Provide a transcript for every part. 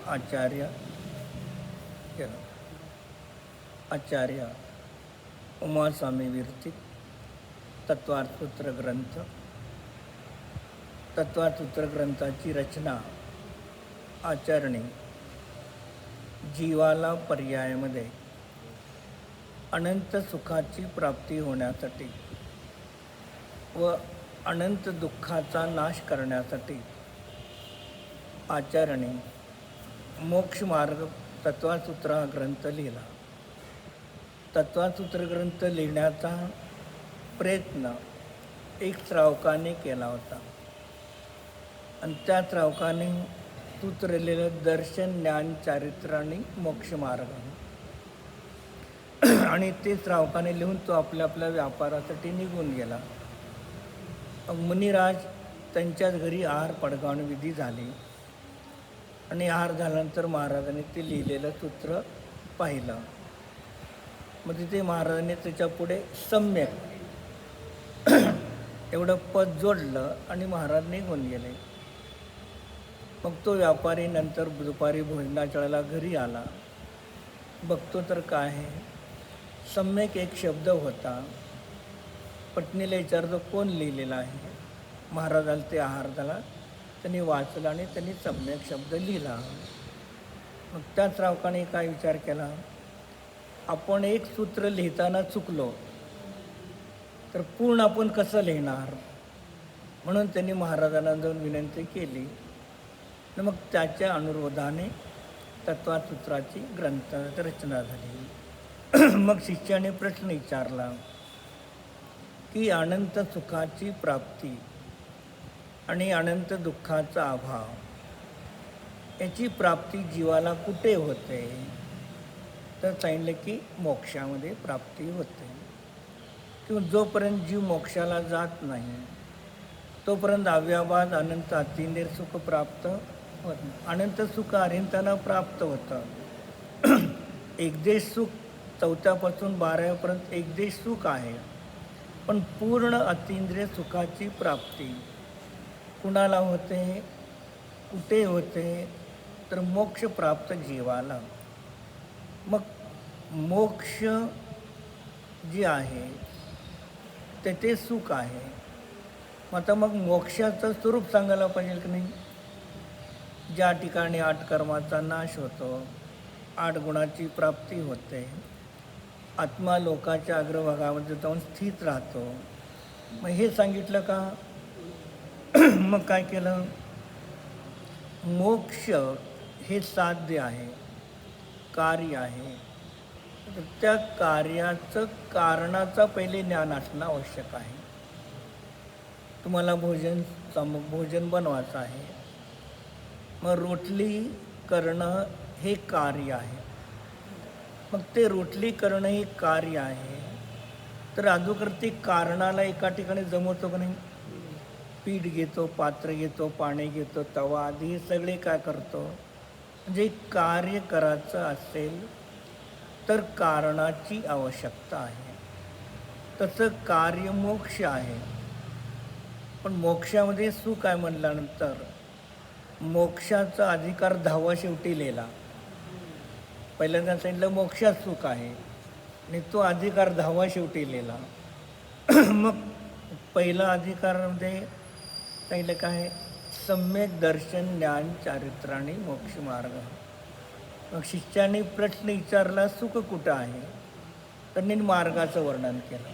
आचार्य उमास्वामी विरचित तत्वार्थसूत्र ग्रंथ. तत्वार्थसूत्र ग्रंथाची रचना आचरणी जीवाला पर्यायामध्ये अनंत सुखाची प्राप्ती होण्यासाठी व अनंत दुःखाचा नाश करण्यासाठी आचरणी मोक्षमार्ग तत्वासूत्र हा ग्रंथ लिहिला. तत्वासूत्र ग्रंथ लिहिण्याचा प्रयत्न एक श्रावकाने केला होता आणि त्या श्रावकाने सूत्र लिहिलं दर्शन, ज्ञान, चारित्र आणि मोक्षमार्ग. आणि ते श्रावकाने लिहून तो आपल्या व्यापारासाठी निघून गेला. मुनिराज त्यांच्याच घरी आहार पडगावण विधी झाली आणि आहार झाल्यानंतर महाराजांनी ते लिहिलेलं सूत्र पाहिलं. मग तिथे महाराजांनी त्याच्या पुढे सम्यक एवढं पद जोडलं आणि महाराज निघून गेले. मग तो व्यापारी नंतर दुपारी भोजनाच्या वेळेला घरी आला. बघतो तर काय आहे, सम्यक एक शब्द होता. पत्नीला विचारतो कोण लिहिलेला आहे. महाराजाला ते आहार झाला, त्यांनी वाचला आणि त्यांनी सम्यक शब्द लिहिला. मग त्या श्रावकाने काय विचार केला, आपण एक सूत्र लिहिताना चुकलो तर पूर्ण आपण कसं लिहिणार. म्हणून त्यांनी महाराजांना जाऊन विनंती केली. मग त्याच्या अनुरोधाने तत्वासूत्राची ग्रंथ रचना झाली. मग शिष्याने प्रश्न विचारला की अनंत सुखाची प्राप्ती आणि अनंत दुःखाचा अभाव याची प्राप्ती जीवाला कुठे होते. तर सांगितलं की मोक्षामध्ये प्राप्ती होते. किंवा जोपर्यंत जीव मोक्षाला जात नाही तोपर्यंत अव्याबाद अनंत अतिंद्रिय सुख प्राप्त होत नाही. अनंत सुख अरिहंतांना प्राप्त होतं. एकदेश सुख 4पासून 12पर्यंत एकदेश सुख आहे. पण पूर्ण अतिंद्रिय सुखाची प्राप्ती कुणाला होते, कुठे होते, तर मोक्ष प्राप्त जीवाला. मग मोक्ष जे आहे ते सुख आहे. आता मग मोक्षाचं स्वरूप सांगायला पाहिजे की नाही. ज्या ठिकाणी 8 कर्माचा नाश होतो, 8 गुणाची प्राप्ती होते, आत्मा लोकाच्या अग्रभागामध्ये जाऊन स्थित राहतो. मग हे सांगितलं का. मग काय केलं, मोक्ष हे साध्य आहे, कार्य आहे. तर त्या कार्याचं कारणाचा पहिले ज्ञान असणं आवश्यक आहे. तुम्हाला भोजन बनवायचं आहे, मग रोटली करणं हे कार्य आहे. मग ते रोटली करणं हे कार्य आहे. तर अगोदर ते कारणाला एका ठिकाणी जमवतो का नाही. पीठ घेतो, पात्र घेतो, पाणी घेतो, तवा आधी हे सगळे काय करतो. म्हणजे कार्य करायचं असेल तर कारणाची आवश्यकता आहे. तसं कार्य मोक्ष आहे. पण मोक्षामध्ये सुख आहे म्हटल्यानंतर मोक्षाचा अधिकार 10वा शेवटी लिहिला. पहिल्यांदा सांगितलं मोक्षात सुख आहे आणि तो अधिकार 10वा शेवटी लिहिला. मग पहिला अधिकारामध्ये सांगितलं काय, सम्यक दर्शन, ज्ञान, चारित्र आणि मोक्षमार्ग. मग शिष्याने प्रश्न विचारला सुख कुठं आहे. त्यांनी मार्गाचं वर्णन केलं.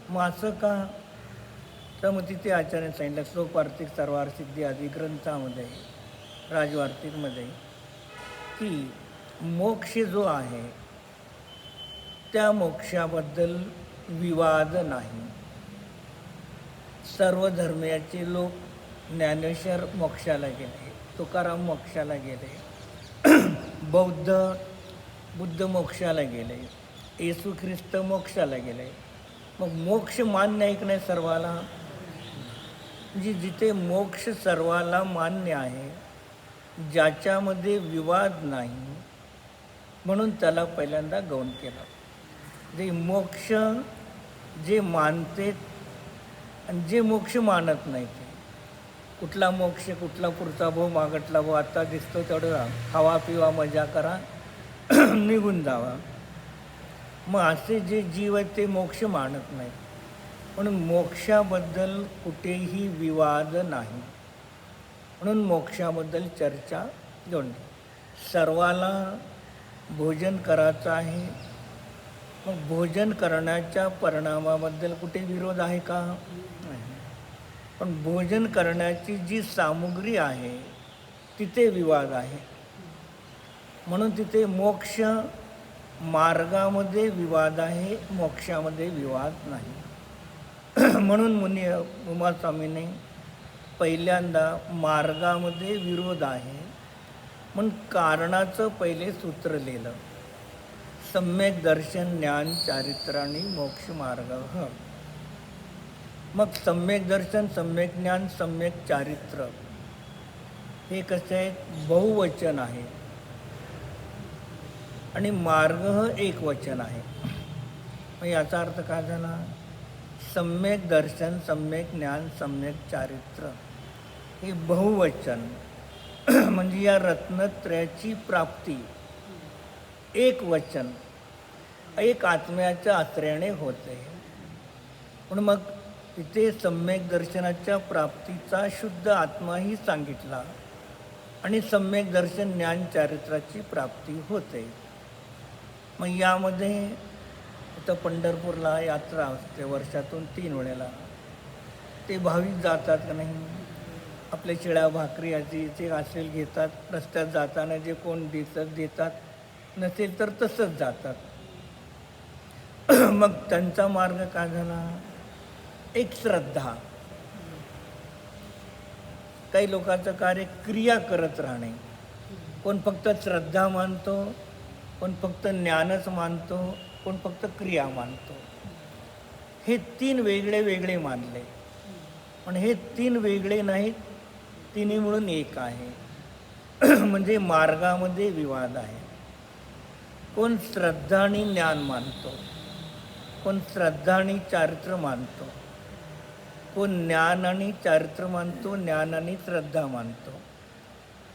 मग असं का, तर मग तिथे आचार्याने सांगितलं श्लोकवार्तिक सर्वार्थ आदी ग्रंथामध्ये राजवार्तिकमध्ये की मोक्ष जो आहे त्या मोक्षाबद्दल विवाद नाही. सर्व धर्मीयाचे लोक, ज्ञानेश्वर मोक्षाला गेले, तुकाराम मोक्षाला गेले, बुद्ध मोक्षाला गेले, येशू ख्रिस्त मोक्षाला गेले. मग मोक्ष मान्य आहे की नाही सर्वाला. म्हणजे जिथे मोक्ष सर्वाला मान्य आहे, ज्याच्यामध्ये विवाद नाही, म्हणून त्याला पहिल्यांदा गौण केलं. जे मोक्ष जे मानते आणि जे मोक्ष मानत नाही ते. कुठला मोक्ष, कुठला पुढचा भाऊ, मागटला भाऊ, आता दिसतो तेवढं खावा पिवा मजा करा निघून जावा. मग असे जे जीव आहेत ते मोक्ष मानत नाही. म्हणून मोक्षाबद्दल कुठेही विवाद नाही. म्हणून मोक्षाबद्दल चर्चा जोडली. सर्वाला भोजन करायचं आहे. मग भोजन करण्याच्या परिणामाबद्दल कुठे विरोध आहे का? नाही. पण भोजन करण्याची जी सामुग्री आहे तिथे विवाद आहे. म्हणून तिथे मोक्ष मार्गामध्ये विवाद आहे, मोक्षामध्ये विवाद नाही. म्हणून मुनी उमास्वामीने पहिल्यांदा मार्गामध्ये विरोध आहे म्हणून कारणाचं पहिले सूत्र लिहिलं. सम्यक दर्शन ज्ञान चारित्र आणि मोक्ष मार्ग. मग सम्यक दर्शन, सम्यक ज्ञान, सम्यक चारित्र हे कसं आहे? बहुवचन आहे आणि मार्ग एक वचन आहे. मग याचा अर्थ काय झाला? सम्यक दर्शन, सम्यक ज्ञान, सम्यक चारित्र हे बहुवचन म्हणजे या रत्नत्रयाची प्राप्ती एक वचन, एक आत्म्याच्या आश्रयाने होते. म्हणून मग तिथे सम्यक दर्शनाच्या प्राप्तीचा शुद्ध आत्माही सांगितला आणि सम्यक दर्शन ज्ञान चारित्राची प्राप्ती होते. मग यामध्ये इथं पंढरपूरला यात्रा असते वर्षातून 3 वेळेला. ते भाविक जातात का नाही? आपल्या शिळ्या भाकरी याची जे असेल घेतात, रस्त्यात जाताना जे कोण देतात, नसेल तर तसंच जातात. मग त्यांचा मार्ग काय झाला? एक श्रद्धा. काही लोकांचं कार्य क्रिया करत राहणे. कोण फक्त श्रद्धा मानतो, कोण फक्त ज्ञानच मानतो, कोण फक्त क्रिया मानतो. हे 3 वेगळे वेगळे मानले. पण हे 3 वेगळे नाहीत, तिन्ही मिळून एक आहे. म्हणजे मार्गामध्ये विवाद आहे. कोण श्रद्धा आणि ज्ञान मानतो, कोण श्रद्धा आणि चारित्र मानतो, कोण ज्ञान आणि चारित्र मानतो, ज्ञान आणि श्रद्धा मानतो.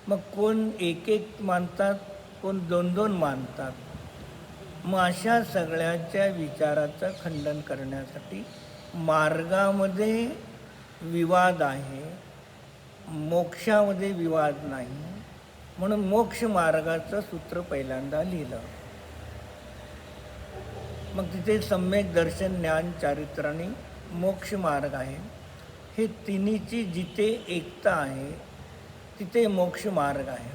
मग कोण एक एक मानतात, कोण 2-2 मानतात. मग अशा सगळ्याच्या विचाराचं खंडन करण्यासाठी मार्गामध्ये विवाद आहे, मोक्षामध्ये विवाद नाही. म्हणून मोक्ष मार्गाचं सूत्र पहिल्यांदा लिहिलं. मग तिथे सम्यक दर्शन, ज्ञान, चारित्र आणि मोक्ष मार्ग आहे. हे तिन्हीची जिथे एकता आहे तिथे मोक्ष मार्ग आहे.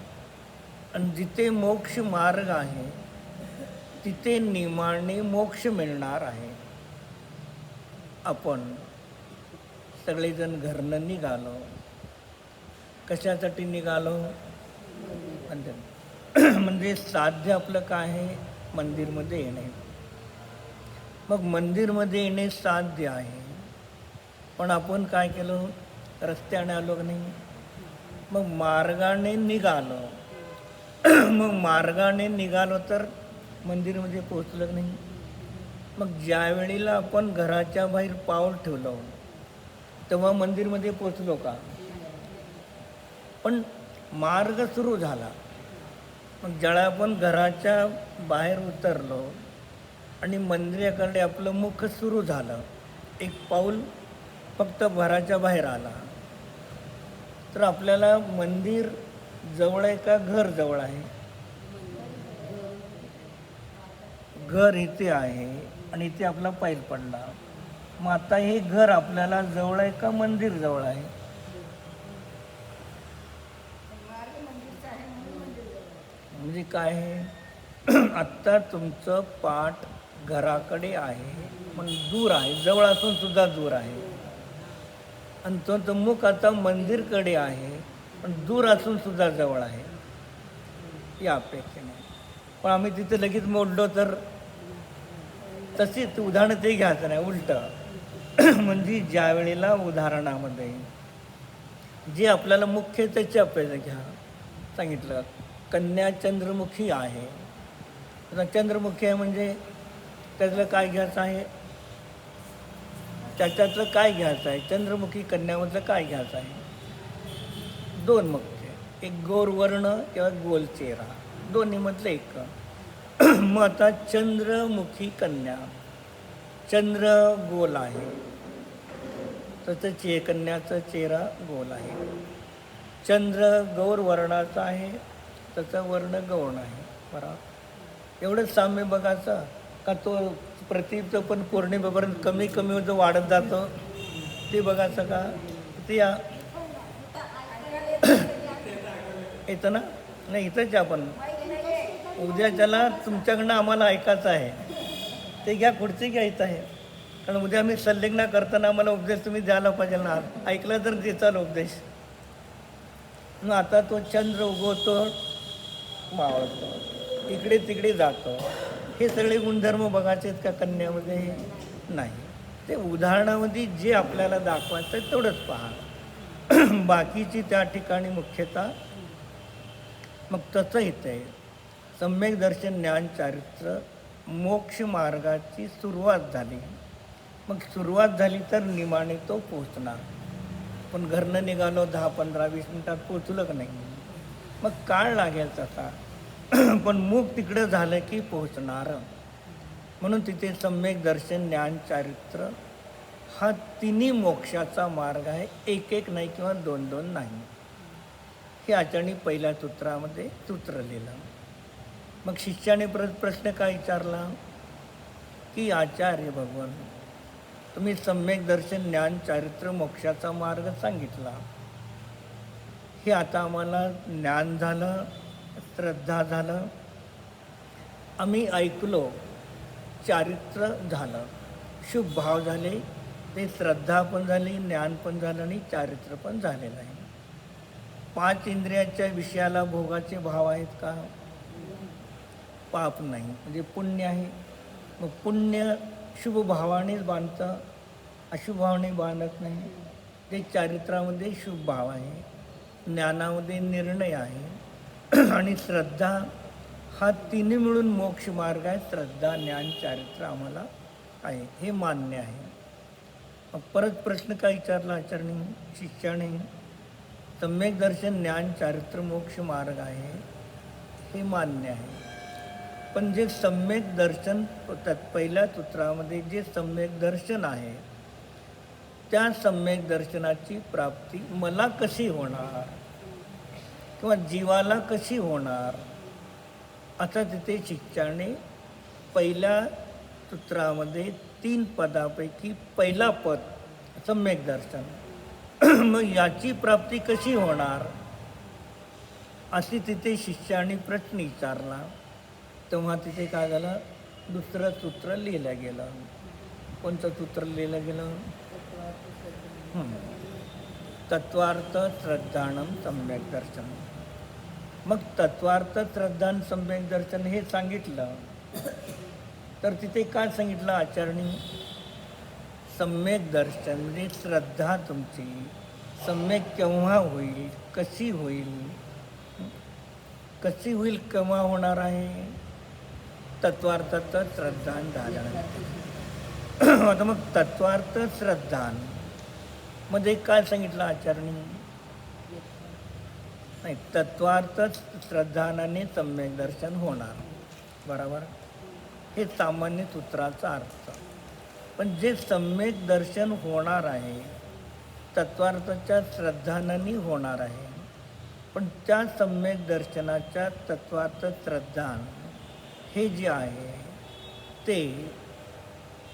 आणि जिथे मोक्ष मार्ग आहे तिथे नियमाने मोक्ष मिळणार आहे. आपण सगळेजण घरनं निघालो. कशासाठी निघालो? म्हणजे साध्य आपलं काय आहे? मंदिरमध्ये येणे. मग मंदिरमध्ये येणे साध्य आहे. पण आपण काय केलं? रस्त्याने आलो की नाही? मग मार्गाने निघालो. मग मार्गाने निघालो तर मंदिरमध्ये पोचलं की नाही? मग ज्या वेळेला आपण घराच्या बाहेर पाऊल ठेवलं तेव्हा मंदिरमध्ये पोचलो का? पण मार्ग सुरू झाला. मग ज्यावेळेला आपण घराच्या बाहेर उतरलो आणि मंदिराकडे आपलं मुख सुरू झालं, एक पाऊल फक्त घराच्या बाहेर आला, तर आपल्याला मंदिर जवळ आहे का घर जवळ आहे? घर इथे आहे आणि इथे आपला पाय पडला. मग आता हे घर आपल्याला जवळ आहे का मंदिर जवळ आहे? म्हणजे काय आहे? आत्ता तुमचं पाठ घराकडे आहे पण दूर आहे, जवळ असून सुद्धा दूर आहे. आणि तो मुख आता मंदिरकडे आहे पण दूर असून सुद्धा जवळ आहे. या अपेक्षेने पण आम्ही तिथे लगेच मोडलो तर तशीच उदाहरण ते घ्यायचं नाही, उलटं. म्हणजे ज्या वेळेला उदाहरणामध्ये जे आपल्याला मुख्य त्याची अपेक्षा घ्या सांगितलं. कन्या चंद्रमुखी आहे. आता चंद्रमुखी आहे म्हणजे त्यातलं काय घ्यायचं आहे? त्याच्यातलं काय घ्यायचं आहे? चंद्रमुखी कन्यामधलं काय घ्यायचं आहे? दोन मुख्य, एक गौरवर्ण किंवा गोल चेहरा, दोन्हीमधलं एक. मग आता चंद्रमुखी कन्या, चंद्र गोल आहे, त्याचं कन्याचा चेहरा गोल आहे. चंद्र गौर वर्णाचा आहे, त्याचा वर्ण गौण आहे. बरोबर, एवढंच साम्य बघायचं का तो प्रतीचं पण पौर्णिमेपर्यंत कमी कमी जो वाढत जातं ते बघायचं का? ते येतं ना? नाही, इथंच आपण उद्याच्याला तुमच्याकडनं आम्हाला ऐकायचं आहे ते घ्या, पुढचे घ्यायचं आहे. कारण उद्या आम्ही संलग्न करताना आम्हाला उपदेश तुम्ही द्यायला पाहिजे ना. ऐकला तर देचाल उपदेश. मग आता तो चंद्र उगवतो, मावळतो, इकडे तिकडे जातो, हे सगळे गुणधर्म बघायचे आहेत का कन्यामध्ये? नाही. ते उदाहरणामध्ये जे आपल्याला दाखवायचं आहे तेवढंच पहा. बाकीची त्या ठिकाणी मुख्यतः मग तसं इथं आहे. सम्यक दर्शन, ज्ञान, चारित्र्य, मोक्ष मार्गाची सुरुवात झाली. मग सुरुवात झाली तर निमाणे तो पोचणार. पण घरनं निघालो 10, 15, 20 मिनिटात पोचलं का नाही? मग काळ लागेल तसा. पण मूग तिकडं झालं की पोचणार. म्हणून तिथे सम्यक दर्शन, ज्ञान, चारित्र्य हा तिन्ही मोक्षाचा मार्ग आहे. एक एक नाही किंवा दोन दोन नाही. हे आचार्यांनी पहिल्या सूत्रामध्ये सूत्र लिहिलं. मग शिष्याने प्रश्न काय विचारला की आचार्य भगवान, तुम्ही सम्यक दर्शन, ज्ञान, चारित्र्य, मोक्षाचा मार्ग सांगितला. हे आता आम्हाला ज्ञान झालं, श्रद्धा झालं, आम्ही ऐकलो, चारित्र्य झालं, शुभ भाव झाले, ते श्रद्धा पण झाली, ज्ञान पण झालं आणि चारित्र्य पण झालेलं आहे. 5 इंद्रियाच्या विषयाला भोगाचे भाव आहेत का? पाप नाही, म्हणजे पुण्य आहे. मग पुण्य शुभ भावानेच बांधतं, अशुभ भावाने बांधत नाही. ते चारित्र्यामध्ये शुभ भाव आहे, ज्ञानामध्ये निर्णय आहे आणि श्रद्धा हा तिन्ही मिळून मोक्ष मार्ग आहे. श्रद्धा, ज्ञान, चारित्र्य आम्हाला आहे, हे मान्य आहे. मग परत प्रश्न काय विचारला आचार्याने शिष्याने? सम्यक दर्शन, ज्ञान, चारित्र्य, मोक्ष मार्ग आहे, हे मान्य आहे. पण जे सम्यक दर्शन, पहिल्या सूत्रामध्ये जे सम्यक दर्शन आहे, त्या सम्यक दर्शनाची प्राप्ती मला कशी होणार किंवा जीवाला कशी होणार, आता तिथे शिष्याने पहिल्या सूत्रामध्ये 3 पदापैकी पहिला पद सम्यक दर्शन. मग याची प्राप्ती कशी होणार अशी तिथे शिष्याने प्रश्न विचारला. तेव्हा तिथे काय झालं? दुसरं सूत्र लिहिलं गेलं. कोणतं सूत्र लिहिलं गेलं? तत्वार्थ श्रद्धानम सम्यक दर्शन. मग तत्वार्थ श्रद्धान सम्यक दर्शन हे सांगितलं तर तिथे काय सांगितलं आचार्यांनी? सम्यक दर्शन म्हणजे श्रद्धा तुमची सम्यक केव्हा होईल, कशी होईल, कशी होईल, केव्हा होणार आहे? तत्वार्थाचं श्रद्धान झाल्यानंतर. आता मग तत्वार्थ श्रद्धान मध्ये काय सांगितलं आचार्यांनी? नाही, तत्वार्थ श्रद्धानाने सम्यक दर्शन होणार, बरोबर, हे सामान्य सूत्राचा अर्थ. पण जे सम्यक दर्शन होणार आहे तत्वार्थाच्या श्रद्धानाने होणार आहे. पण त्या सम्यक दर्शनाच्या तत्वार्थ श्रद्धान हे जे आहे ते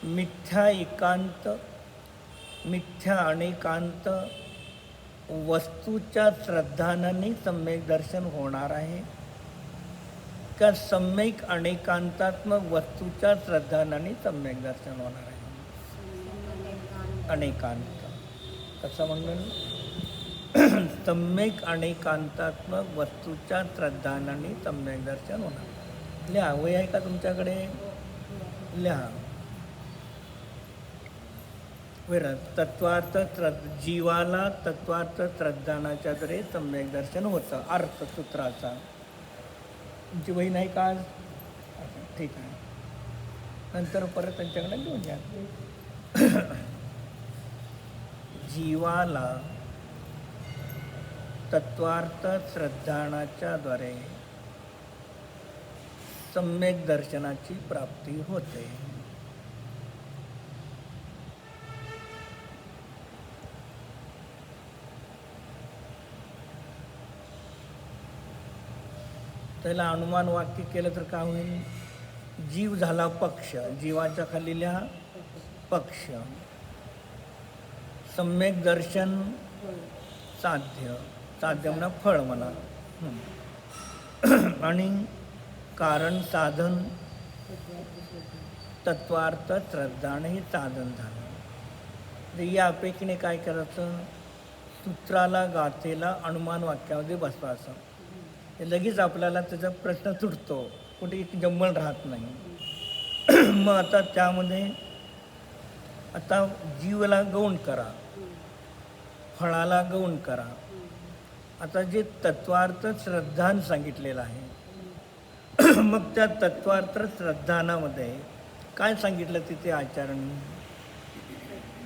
मिथ्या एकांत, मिथ्या अनेकांत वस्तूच्या श्रद्धानाने सम्यक दर्शन होणार आहे का सम्यक अनेकांतात्मक वस्तूच्या श्रद्धानाने सम्यक दर्शन होणार आहे? अनेकांत कसं म्हणून? सम्यक अनेकांतात्मक वस्तूच्या श्रद्धानाने सम्यक दर्शन होणार. लिहा, वय आहे का तुमच्याकडे? लिहा. बरं, तत्वार्थ जीवाला तत्वार्थ श्रद्धानाच्या द्वारे सम्यक दर्शन होतं, अर्थ सूत्राचा. तुमची वही नाही का आज? ठीक आहे, नंतर परत त्यांच्याकडे घेऊन घ्या. जीवाला तत्वार्थ श्रद्धानाच्या द्वारे सम्यक दर्शनाची प्राप्ती होते. त्याला अनुमान वाक्य केलं तर काय होईल? जीव झाला पक्ष, जीवाच्या खाली लिहा पक्ष. सम्यक दर्शन साध्य, साध्य म्हणा फळ म्हणा. आणि कारण साधन तत्वार्थ श्रद्धान हे साधन झालं. तर या अपेक्षेने काय करायचं? सूत्राला गाथेला अनुमान वाक्यामध्ये बसवायचं. ते लगेच आपल्याला त्याचा प्रश्न सुटतो, कुठे जंबल राहत नाही. मग आता त्यामध्ये आता जीवाला गौण करा, फळाला गौण करा. आता जे तत्वार्थ श्रद्धान सांगितलेलं आहे, मग त्या तत्वार्थ श्रद्धानामध्ये काय सांगितलं तिथे आचार्यांनी?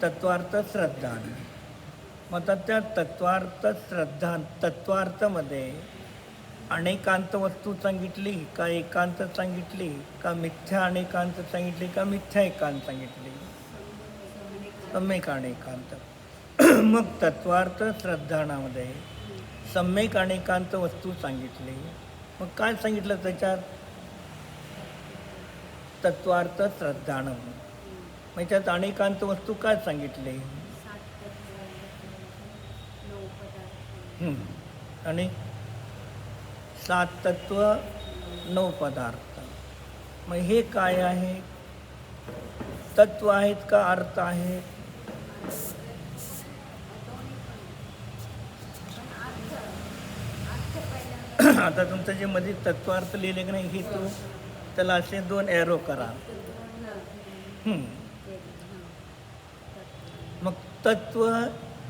तत्वार्थ श्रद्धान. मग आता त्या तत्वार्थ श्रद्धान तत्वार्थमध्ये अनेकांत वस्तू सांगितली का एकांत सांगितली का मिथ्या अनेकांत सांगितली का मिथ्या एकांत सांगितली? सम्यक अनेकांत. मग तत्वार्थ श्रद्धानामध्ये सम्यक अनेकांत वस्तू सांगितली. मग काय सांगितलं त्याच्यात? तत्वार्थ श्रद्धानं. मग त्यात अनेकांत वस्तू काय सांगितले? आणि 7 तत्व 9 पदार्थ. मग हे काय आहे? तत्व आहेत का अर्थ आहेत? आता तुमचं जे मध्ये तत्वार्थ लिहिले की नाही, हे तो त्याला असे 2 एरो करा. मग तत्व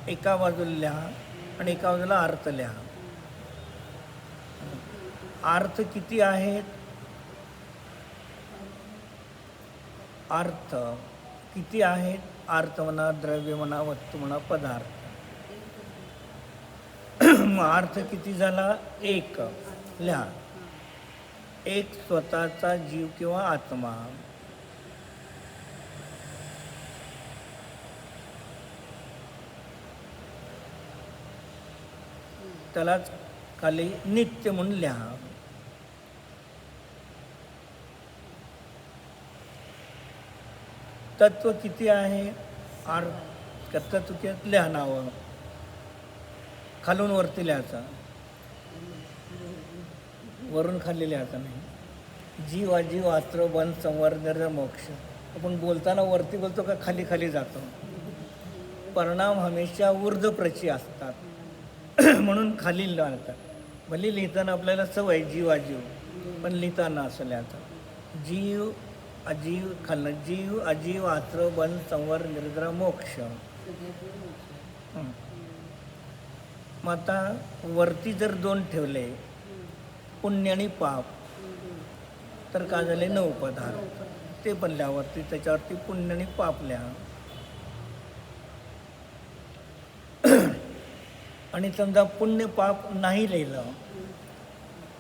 एका बाजूला लिहा आणि एका बाजूला अर्थ लिहा. अर्थ किती आहेत? अर्थ किती आहेत? अर्थ म्हणा, द्रव्य म्हणा, वस्तू म्हणा, पदार्थ. मग अर्थ किती झाला? 1 लिहा. एक स्वतःचा जीव किंवा आत्मा. त्यालाच खाली नित्य म्हणून लिहा. तत्व किती आहे? तत्व किती लिहा नावं, खालून वरती लिहायचं, वरून खाली लिहायचं नाही. जीव अजीव आस्त्र बन संवर निर् मोक्ष. आपण बोलताना वरती बोलतो का खाली खाली जातो? परिणाम हमेशा ऊर्ध्वप्रची असतात, म्हणून खाली लिहायचं. भले लिहिताना आपल्याला सवय जीव अजीव, पण लिहिताना असं लिहायचं. जीव अजीव खाल्लं, जीव अजीव आस्त्र बन संवर निर्द्र मोक्ष. मग आता वरती जर 2 ठेवले, पुण्य आणि पाप, तर काय झाले? 9 पदार्थ. ते पण लिहा वरती, त्याच्यावरती पुण्य आणि पाप लिहा. आणि समजा पुण्य पाप नाही लिहिलं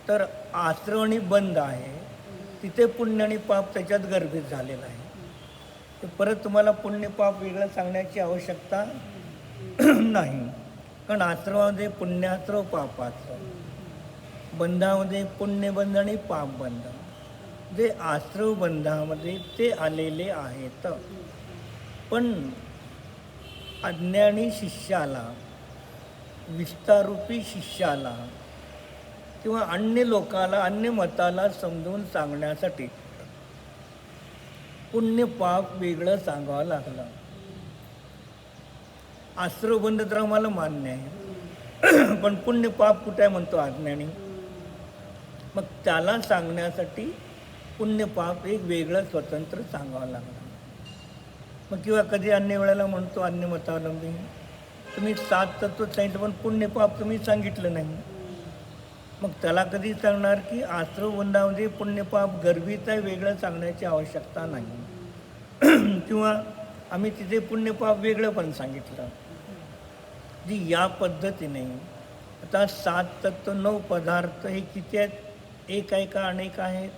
तर आश्रव आणि बंध आहे, तिथे पुण्य आणि पाप त्याच्यात गर्भित झालेला आहे. तर परत तुम्हाला पुण्य पाप वेगळं सांगण्याची आवश्यकता नाही. कारण आश्रवामध्ये पुण्याश्रव पापाश्रव, बंधामध्ये पुण्यबंध आणि पापबंध. जे आश्रव बंधामध्ये ते आलेले आहेत. पण अज्ञानी शिष्याला, विस्तारूपी शिष्याला किंवा अन्य लोकाला, अन्य मताला समजून सांगण्यासाठी पुण्य पाप वेगळं सांगावं लागलं. आश्रवबंध तर आम्हाला मान्य आहे, पण पुण्य पाप कुठे म्हणतो अज्ञानी. मग त्याला सांगण्यासाठी पुण्य पाप एक वेगळं स्वतंत्र सांगावं लागलं. मग किंवा कधी अन्य वेळेला म्हणतो अन्य मतावलंबी, तुम्ही 7 तत्व सांगितलं पण पुण्य पाप तुम्ही सांगितलं नाही. मग त्याला कधी सांगणार की आश्रवबंधामध्ये पुण्यपाप गर्भित आहे, वेगळं सांगण्याची आवश्यकता नाही. किंवा आम्ही तिथे पुण्यपाप वेगळं पण सांगितलं. जी या पद्धतीने आता 7 तत्व 9 पदार्थ हे किती आहेत? एक आहे का अनेक आहेत?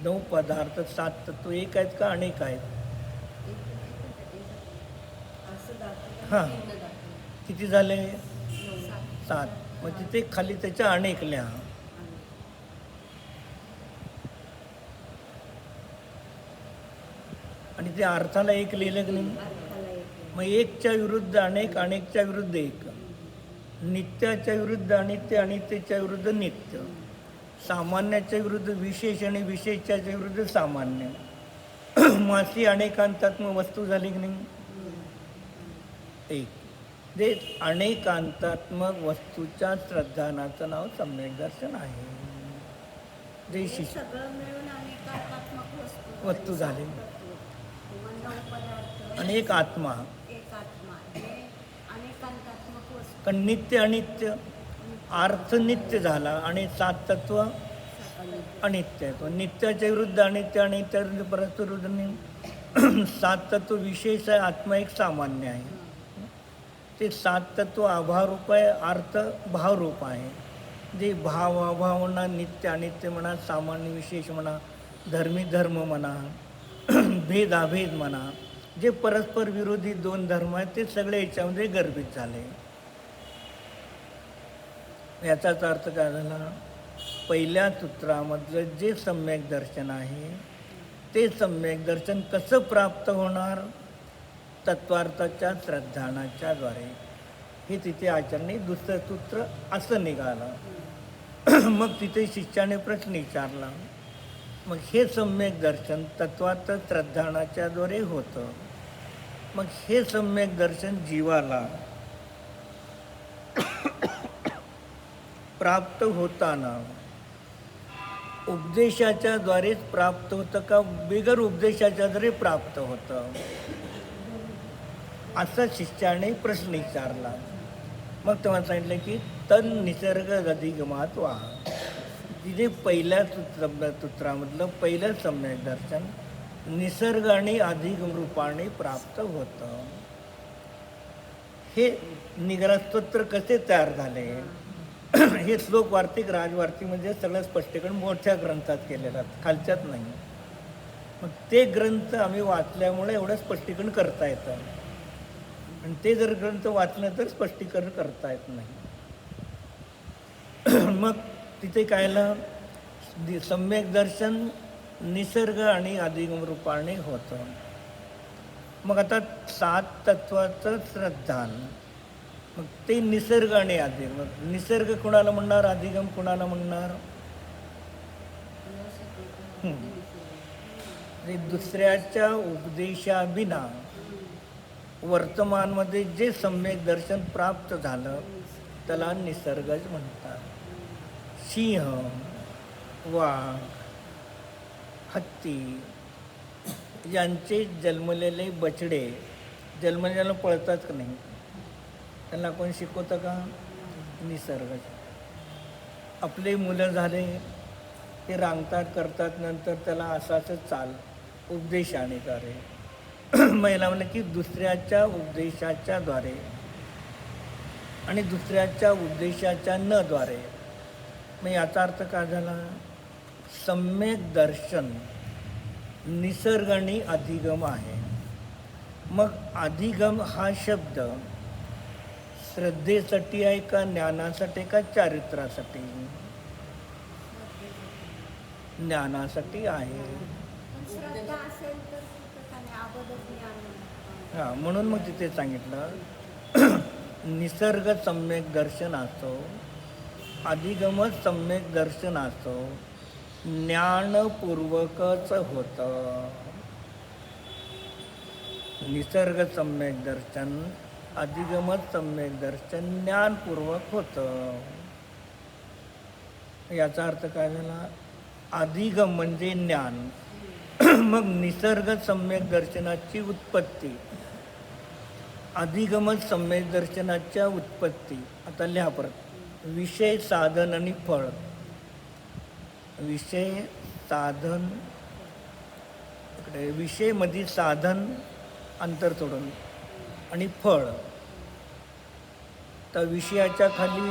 9 पदार्थ 7 तत्व एक आहेत का अनेक आहेत? हां, किती झाले? 7. मग तिथे खाली त्याच्या अनेक लिहा. आणि ते अर्थाला एक लिहिलं की नाही? मग एकच्या विरुद्ध अनेक, अनेकच्या विरुद्ध एक, नित्याच्या विरुद्ध अनित्य, अनित्याच्या विरुद्ध नित्य, सामान्याच्या विरुद्ध विशेष आणि विशेषाच्या विरुद्ध सामान्य. मासी अनेकांतात्मक वस्तू झाली की नाही? एक. जे अनेकांतात्मक वस्तूच्या श्रद्धानाचं नाव सम्यक दर्शन आहे. जे वस्तू झाली आणि एक आत्मा. कारण नित्य अनित्य, अर्थ नित्य झाला आणि 7 तत्व अनित्य आहे. तो नित्याच्या विरुद्ध अनित्य, अनित्या विरुद्ध परस्पर विरुद्ध नाही. 7 तत्व विशेष आहे, आत्मा एक सामान्य आहे. ते 7 तत्व अभावरूप आहे, अर्थ भावरूप आहे. जे भाव अभाव म्हणा, नित्य अनित्य म्हणा, सामान्य विशेष म्हणा, धर्मी धर्म म्हणा, भेद अभेद म्हणा, जे परस्पर विरोधी 2 धर्म आहेत ते सगळे याच्यामध्ये गर्भित झाले. याचाच अर्थ काय झाला? पहिल्या सूत्रामधलं जे सम्यक दर्शन आहे ते सम्यक दर्शन कसं प्राप्त होणार? तत्वार्थाच्या श्रद्धानाच्या द्वारे. हे तिथे आचरणे दुसरं सूत्र असं निघालं. मग तिथे शिष्याने प्रश्न विचारला, मग हे सम्यक दर्शन तत्वार्थ श्रद्धानाच्या द्वारे होतं. मग हे सम्यक दर्शन जीवाला प्राप्त होताना उपदेशाच्या द्वारेच प्राप्त होतं का बिगर उपदेशाच्या द्वारे प्राप्त होतं? असा शिष्याने प्रश्न विचारला. मग तेव्हा सांगितलं की तन निसर्ग अधिगमात वा. तिथे पहिल्या सूत्रामधलं पहिलं सम्यक दर्शन निसर्ग आणि अधिगम रूपाने प्राप्त होतं. हे निग्रहस्तोत्र कसे तयार झाले? हे श्लोक वार्तिक राजवार्तिक म्हणजे सगळं स्पष्टीकरण मोठ्या ग्रंथात केलेलं आहे, खालच्यात नाही. मग ते ग्रंथ आम्ही वाचल्यामुळे एवढं स्पष्टीकरण करता येतं. आणि ते जर ग्रंथ वाचलं तर स्पष्टीकरण करता येत नाही. मग तिथे कायला सम्यक दर्शन निसर्ग आणि अधिगम रूपाने होतं. मग आता 7 तत्वाचं श्रद्धान, मग ते निसर्ग आणि अधिगम. निसर्ग कुणाला म्हणणार, अधिगम कुणाला म्हणणार? दुसऱ्याच्या उपदेशाविना वर्तमानमध्ये जे सम्यक दर्शन प्राप्त झालं त्याला निसर्गच म्हणतात. सिंह, वाघ, हत्ती यांचे जन्मलेले बछडे जन्मलेला पळतात का नाही? त्यांना कोण शिकवतं का? निसर्ग. आपले मुलं झाले ते रांगतात करतात, नंतर त्याला असं चाल उपदेशाने द्वारे. महिला म्हणलं की दुसऱ्याच्या उपदेशाच्या द्वारे आणि दुसऱ्याच्या उपदेशाच्या न द्वारे. मग याचा अर्थ काय झाला? सम्यक दर्शन निसर्ग आणि अधिगम आहे. मग अधिगम हा शब्द श्रद्धेसाठी आहे का ज्ञानासाठी का चारित्र्यासाठी? ज्ञानासाठी आहे. हां, म्हणून मग तिथे सांगितलं निसर्ग सम्यक दर्शन असो, अधिगम सम्यक दर्शन असो, ज्ञानपूर्वकच होतं. निसर्ग सम्यक दर्शन, अधिगम सम्यक दर्शन ज्ञानपूर्वक होतं. याचा अर्थ काय झाला? अधिगम म्हणजे ज्ञान. मग निसर्ग सम्यक दर्शनाची उत्पत्ती, अधिगम सम्यक दर्शनाच्या उत्पत्ती. आता लिहा परत. विषय, साधन आणि फळ. विषय, साधन, इकडे विषयमध्ये साधन अंतर तोडून आणि फळ. तर विषयाच्या खाली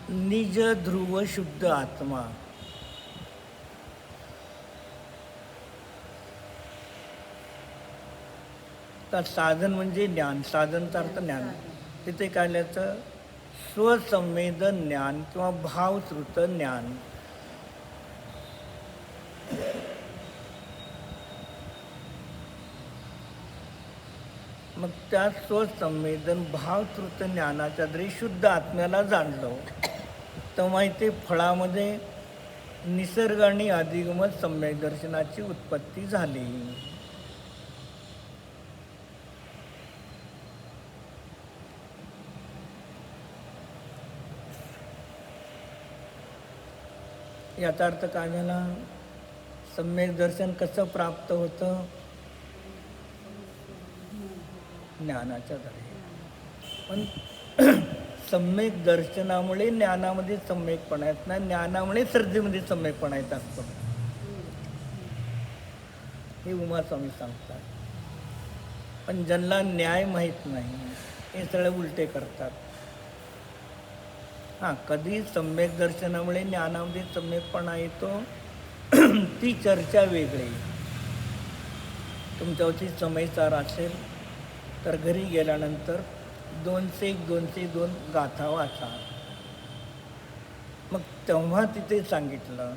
निज ध्रुव शुद्ध आत्मा. तर साधन म्हणजे ज्ञान, साधनचा अर्थ ज्ञान. तिथे काय लिहायचं? स्वसंवेदन ज्ञान किंवा भावश्रुत ज्ञान. मग त्या स्वसंवेदन भावश्रुत ज्ञानाच्या जरी शुद्ध आत्म्याला जाणलं तेव्हा इथे फळामध्ये निसर्ग आणि अधिगमत सम्यक दर्शनाची उत्पत्ती झाली. याचा अर्थ काय झाला? सम्यक दर्शन कसं प्राप्त होतं? ज्ञानाच्या द्वारे. पण सम्यक दर्शनामुळे ज्ञानामध्ये सम्यकपणा येत नाही, ज्ञानामुळे श्रद्धेमध्ये सम्यकपणा येत असतो. हे उमास्वामी सांगतात. पण ज्यांना न्याय माहीत नाही हे सगळे उलटे करतात. हां, कधी सम्यक दर्शनामुळे ज्ञानामध्ये सम्यकपणा येतो ती चर्चा वेगळी. तुमच्यावरती समयसार असेल तर घरी गेल्यानंतर 202 गाथा वाचा. मग तेव्हा तिथे सांगितलं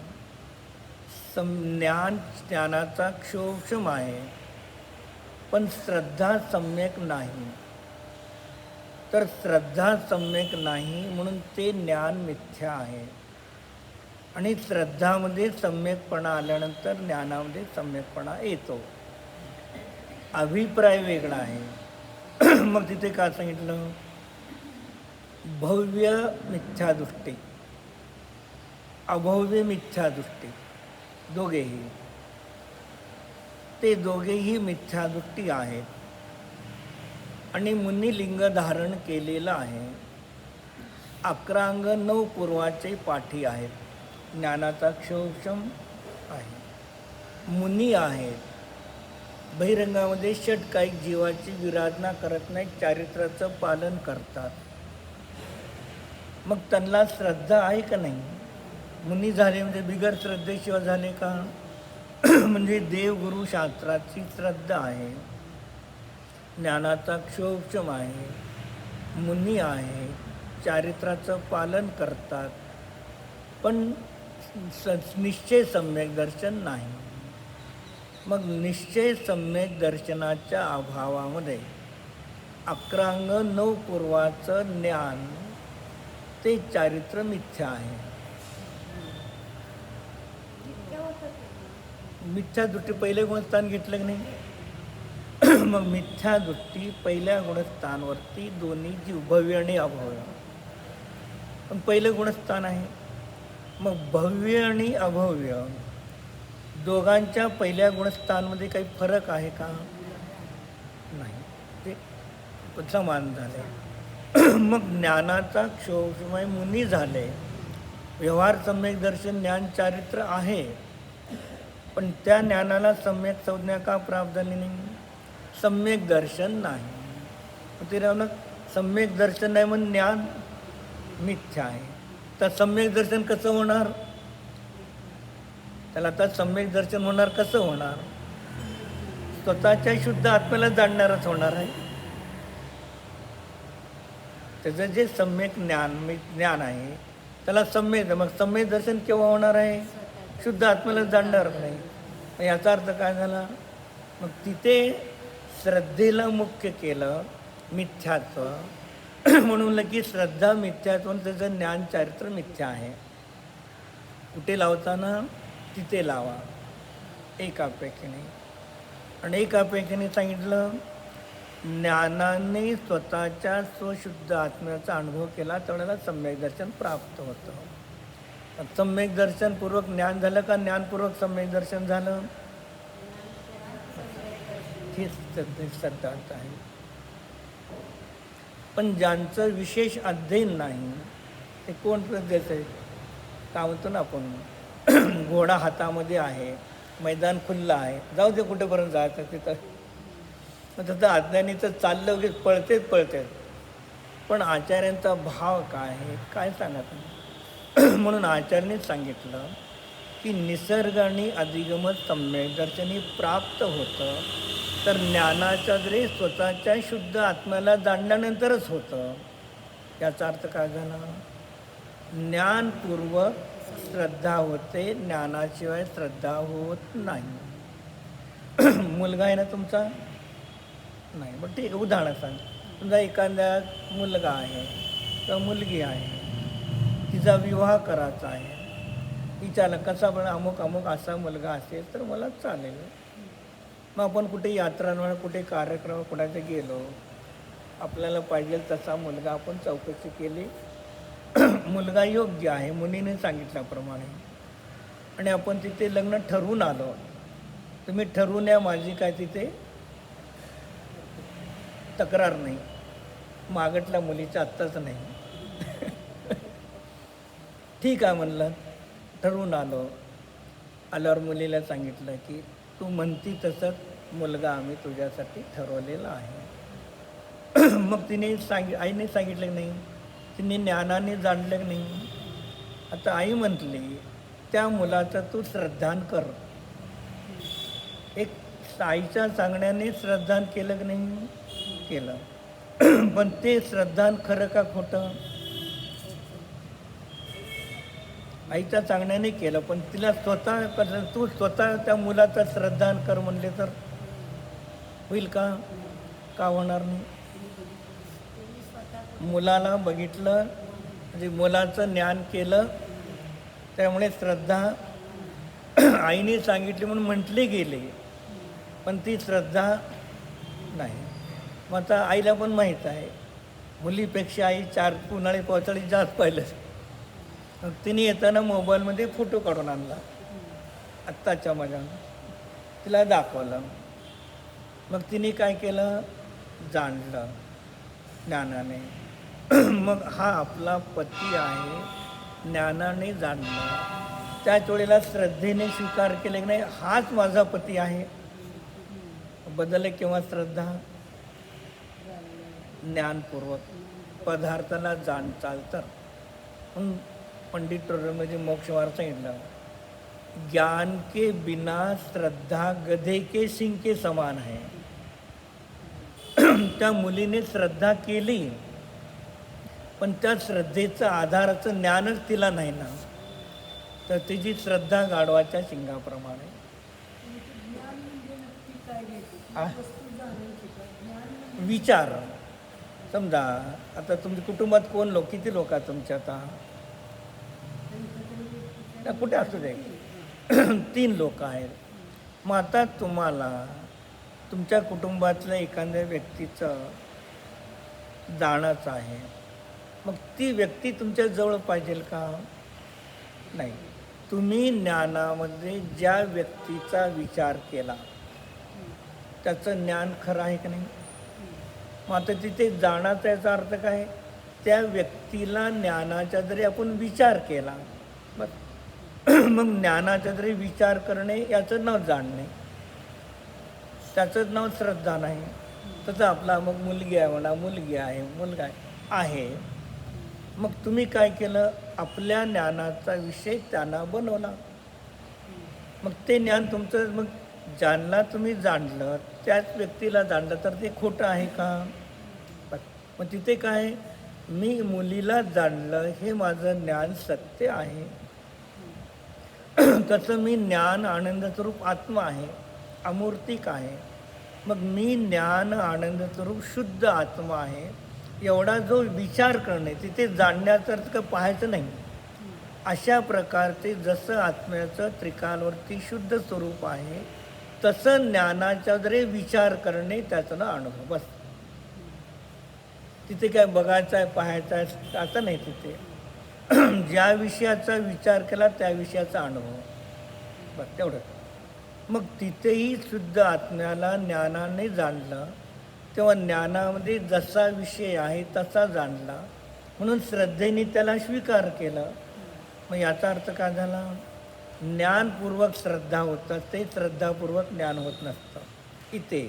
ज्ञानाचा क्षोभक्षम आहे, पण श्रद्धा सम्यक नाही. तर श्रद्धा सम्यक नाही म्हणून ते ज्ञान मिथ्या आहे. आणि श्रद्धामध्ये सम्यकपणा आल्यानंतर ज्ञानामध्ये सम्यकपणा येतो. अभिप्राय वेगळा आहे. मग तिथे काय सांगितलं? भव्य मिथ्यादृष्टी, अभव्य मिथ्यादृष्टी, दोघेही ते दोघेही मिथ्यादृष्टी आहेत. आणि मुनी लिंग धारण केलेलं आहे. 11 अंग 9 पूर्वाचे पाठी आहेत. ज्ञानाचा क्षोभक्षम आहे. मुनी आहेत. बहिरंगामध्ये षटकायिक जीवाची विराधना करत नाही, चारित्र्याचं पालन करतात. मग त्यांना श्रद्धा आहे का नाही? मुनी झाले म्हणजे बिगर श्रद्धेशिवाय झाले का? म्हणजे देवगुरु शास्त्राची श्रद्धा आहे. ज्ञानाचा क्षोभक्षम आहे. मुनी आहे. चारित्र्याचं पालन करतात. पण निश्चय सम्यक दर्शन नाही. मग निश्चय सम्यक दर्शनाच्या अभावामध्ये 11 अंग 9 पूर्वाचं ज्ञान ते चारित्र्य मिथ्या आहे. मिथ्या दृष्टी पहिले गुणस्थान घेतलं की नाही? मग मिथ्या दृष्टी पहिल्या गुणस्थानवरती दोन्ही जीव भव्य आणि अभव्य. पण पहिलं गुणस्थान आहे. मग भव्य आणि अभव्य दोघांच्या पहिल्या गुणस्थानमध्ये काही फरक आहे का? नाही, ते समान झाले. मग ज्ञानाचा क्षोभमय मुनी झाले. व्यवहार सम्यक दर्शन ज्ञान चारित्र्य आहे, पण त्या ज्ञानाला सम्यक संज्ञा का प्राप्त झाली नाही? सम्यक दर्शन नाही. ते राहून सम्यक दर्शन नाही म्हणून ज्ञान मिथ्या आहे. तर सम्यक दर्शन कसं होणार? त्याला आता सम्यक दर्शन होणार कसं होणार? स्वतःच्या शुद्ध आत्म्याला जाणणारच होणार आहे. त्याचं जे सम्यक ज्ञान आहे त्याला सम्यक, मग सम्यक दर्शन केव्हा होणार आहे? शुद्ध आत्म्याला जाणणार नाही. मग याचा अर्थ काय झाला? मग तिथे श्रद्धेला मुख्य केलं मिथ्यात्व म्हणून की श्रद्धा मिथ्यात्व, त्याचं ज्ञान चारित्र्य मिथ्या आहे. कुठे लावताना तिथे लावा एकापेक्षेने. आणि एकापेक्षेने सांगितलं ज्ञानाने स्वतःच्या स्वशुद्ध आत्म्याचा अनुभव केला त्यावेळेला सम्यक दर्शन प्राप्त होतं. सम्यक दर्शनपूर्वक ज्ञान झालं का ज्ञानपूर्वक सम्यक दर्शन झालं? हेच सिद्धांत आहे. पण ज्यांचं विशेष अध्ययन नाही ते कोण देतं? का म्हणतो ना आपण, घोडा हातामध्ये आहे, मैदान खुल्लं आहे, जाऊ दे कुठेपर्यंत जायचं तिथं. मग त्याचं अज्ञानीचं चाललं वगैरे पळतेच. पण आचार्यांचा भाव काय आहे काय सांगा तुम्ही. म्हणून आचार्यांनीच सांगितलं की निसर्ग आणि अधिगम सम्यक दर्शनी प्राप्त होतं तर ज्ञानाच्या जरी स्वतःच्या शुद्ध आत्म्याला जाणल्यानंतरच होतं. याचा अर्थ काय झाला, ज्ञानपूर्वक श्रद्धा होते, ज्ञानाशिवाय श्रद्धा होत नाही. मुलगा आहे ना तुमचा, नाही मग ठीक आहे, उदाहरण सांग. समजा एखाद्या मुलगा आहे किंवा मुलगी आहे, तिचा विवाह करायचा आहे, विचारलं कसा पण अमुक अमुक असा मुलगा असेल तर मला चालेल. मग आपण कुठे यात्रांवर कुठे कार्यक्रम कुणाचं गेलो, आपल्याला पाहिजे तसा मुलगा आपण चौकशी केली, मुलगा योग्य आहे मुलीने सांगितल्याप्रमाणे, आणि आपण तिथे लग्न ठरवून आलो. तुम्ही ठरवून या, माझी काय तिथे तक्रार नाही, मागटल्या मुलीच्या आत्ताच नाही. ठीक आहे म्हणलं, ठरवून आल्यावर मुलीला सांगितलं की तू म्हणती तसंच मुलगा आम्ही तुझ्यासाठी ठरवलेला आहे. मग तिने आईने सांगितलं नाही, तिने ज्ञानाने जाणलं नाही. आता आई म्हटली त्या मुलाचं तू श्रद्धान कर. एक आईच्या सांगण्याने श्रद्धान केलं की नाही, केलं. पण ते श्रद्धान खरं का खोटं, आईच्या सांगण्याने केलं, पण तिला स्वतः कसं तू स्वतः त्या मुलाचं श्रद्धान कर म्हणले तर होईल का, का होणार नाही. मुलाला बघितलं म्हणजे मुलाचं ज्ञान केलं, त्यामुळे श्रद्धा आईने सांगितली म्हणून म्हटले गेले, पण ती श्रद्धा नाही. मग आता आईला पण माहीत आहे मुलीपेक्षा आई 4 उन्हाळी पावसाळी जास्त पाहिलं. मग तिने येताना मोबाईलमध्ये फोटो काढून आणला आत्ताच्या माझ्या, तिला दाखवलं. मग तिने काय केलं, जाणलं ज्ञानाने. मग हा आपला पती आहे, ज्ञानाने जाणलं, त्याच वेळेला श्रद्धेने स्वीकार केले की नाही हाच माझा पती आहे. बदलले केव्हा श्रद्धा, ज्ञानपूर्वक पदार्थाला जाण चालतं. म्हणून पंडित म्हणजे मोक्षमार्ग सांगितलं, ज्ञान के बिना श्रद्धा गधे के सिंग के समान है. त्या मुलीने श्रद्धा केली, पण त्या श्रद्धेचं आधाराचं ज्ञानच तिला नाही ना, तर तिची श्रद्धा गाढवाच्या शिंगाप्रमाणे. विचार समजा आता तुमच्या कुटुंबात कोण लोक, किती लोक आहेत तुमच्या, आता कुठे असू दे 3 लोक आहेत. मग आता तुम्हाला तुमच्या कुटुंबातल्या एखाद्या व्यक्तीचं जाणंच आहे, मग ती व्यक्ती तुमच्या जवळ पाहिजे का, नाही. तुम्ही ज्ञानामध्ये ज्या व्यक्तीचा विचार केला त्याचं ज्ञान खरं आहे की नाही. मग आता तिथे जाण्याचा याचा अर्थ काय, त्या व्यक्तीला ज्ञानाचा जरी आपण विचार केला, मग ज्ञानाचा जरी विचार करणे याचं नाव जाणणे, त्याचंच नाव श्रद्धा नाही. तसं आपला मग मुलगी आहे म्हणा, मुलगी आहे, मुलगा आहे, मग तुम्ही काय केलं, आपल्या ज्ञानाचा विषय त्यांना बनवला. मग ते ज्ञान तुमचं मग ज्यांना तुम्ही जाणलं त्याच व्यक्तीला जाणलं तर ते खोटं आहे का. मग तिथे काय, मी मुलीला जाणलं हे माझं ज्ञान सत्य आहे. तसं मी ज्ञान आनंदस्वरूप आत्मा आहे, अमूर्तिक आहे. मग मी ज्ञान आनंदस्वरूप शुद्ध आत्मा आहे. एवढा जो विचार करणे, तिथे जाणण्याचं का पाहायचं नाही. अशा प्रकारचे जसं आत्म्याचं त्रिकालवरती शुद्ध स्वरूप आहे, तसं ज्ञानाचा जरी विचार करणे त्याचा अनुभव. बस तिथे काय बघायचं आहे, पाहायचं आहे असं नाही. तिथे ज्या विषयाचा विचार केला त्या विषयाचा अनुभव, बस तेवढं. मग तिथेही शुद्ध आत्म्याला ज्ञानाने जाणलं, तेव्हा ज्ञानामध्ये जसा विषय आहे तसा जाणला, म्हणून श्रद्धेने त्याला स्वीकार केलं. मग याचा अर्थ काय झाला, ज्ञानपूर्वक श्रद्धा होतं, ते श्रद्धापूर्वक ज्ञान होत नसतं. इथे